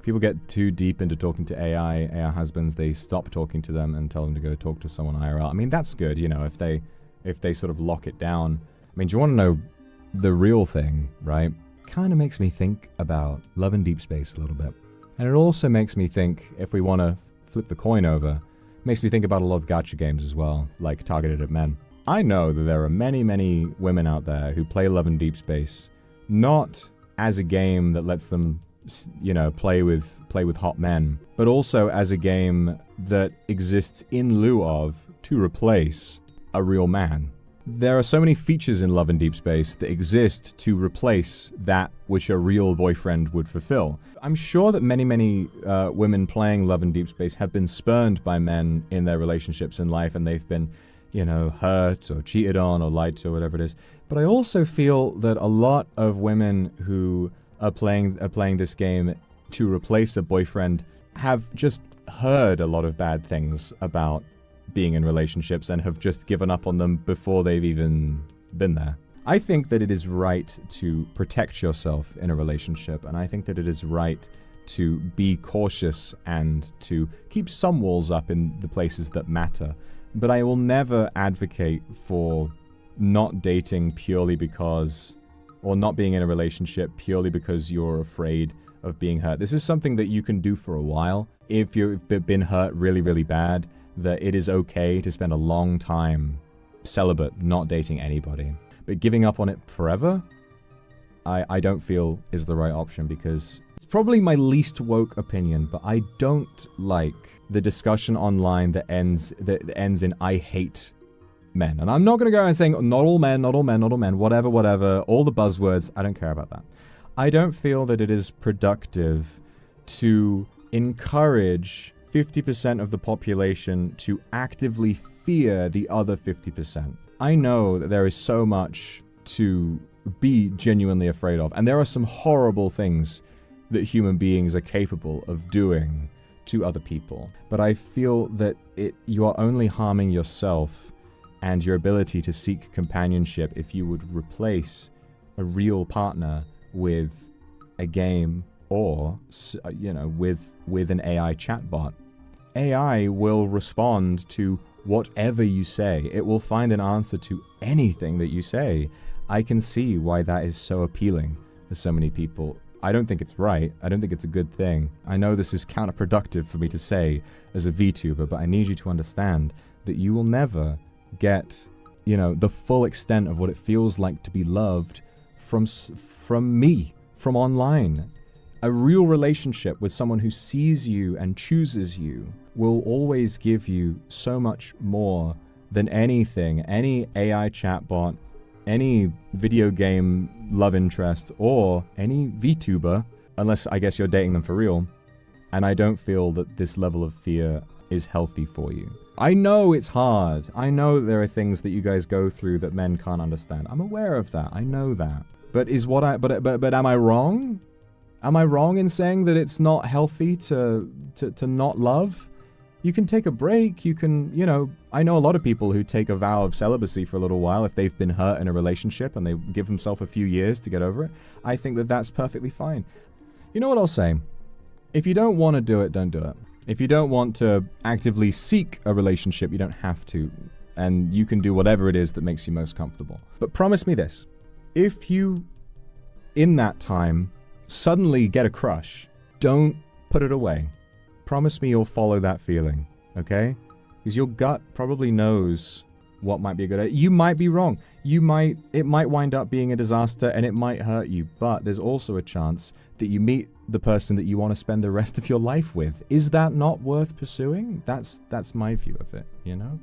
People get too deep into talking to AI husbands, they stop talking to them and tell them to go talk to someone IRL. I mean, that's good, you know, if they sort of lock it down. I mean, do you want to know the real thing, right? Kind of makes me think about Love in Deep Space a little bit. And it also makes me think, if we want to flip the coin over, makes me think about a lot of gacha games as well, like targeted at men. I know that there are many, many women out there who play Love in Deep Space, not as a game that lets them, you know, play with hot men, but also as a game that exists in lieu of, to replace, a real man. There are so many features in Love in Deep Space that exist to replace that which a real boyfriend would fulfill. I'm sure that many, many women playing Love in Deep Space have been spurned by men in their relationships in life, and they've been, you know, hurt or cheated on or lied to or whatever it is. But I also feel that a lot of women who are playing this game to replace a boyfriend have just heard a lot of bad things about being in relationships and have just given up on them before they've even been there. I think that it is right to protect yourself in a relationship, and I think that it is right to be cautious and to keep some walls up in the places that matter. But I will never advocate for not dating purely because, or not being in a relationship purely because you're afraid of being hurt. This is something that you can do for a while. If you've been hurt really, really bad, that it is okay to spend a long time celibate, not dating anybody. But giving up on it forever, I don't feel is the right option, because it's probably my least woke opinion, but I don't like the discussion online that ends in I hate men. And I'm not going to go and saying not all men, not all men, not all men, whatever, all the buzzwords. I don't care about that. I don't feel that it is productive to encourage 50% of the population to actively fear the other 50%. I know that there is so much to be genuinely afraid of, and there are some horrible things that human beings are capable of doing to other people. But I feel that you are only harming yourself and your ability to seek companionship if you would replace a real partner with a game or, you know, with an AI chatbot. AI will respond to whatever you say. It will find an answer to anything that you say. I can see why that is so appealing to so many people. I don't think it's right. I don't think it's a good thing. I know this is counterproductive for me to say as a VTuber, but I need you to understand that you will never get, you know, the full extent of what it feels like to be loved from me, from online. A real relationship with someone who sees you and chooses you will always give you so much more than anything, any AI chatbot, any video game love interest, or any VTuber, unless I guess you're dating them for real. And I don't feel that this level of fear is healthy for you. I know it's hard. I know there are things that you guys go through that men can't understand. I'm aware of that. I know that. But but am I wrong? Am I wrong in saying that it's not healthy to not love? You can take a break, you can, you know, I know a lot of people who take a vow of celibacy for a little while if they've been hurt in a relationship and they give themselves a few years to get over it. I think that that's perfectly fine. You know what I'll say? If you don't want to do it, don't do it. If you don't want to actively seek a relationship, you don't have to. And you can do whatever it is that makes you most comfortable. But promise me this. If you, in that time, suddenly get a crush, don't put it away. Promise me you'll follow that feeling, okay? Because your gut probably knows what might be a good idea. You might be wrong. It might wind up being a disaster and it might hurt you, but there's also a chance that you meet the person that you want to spend the rest of your life with. Is that not worth pursuing? That's my view of it, you know?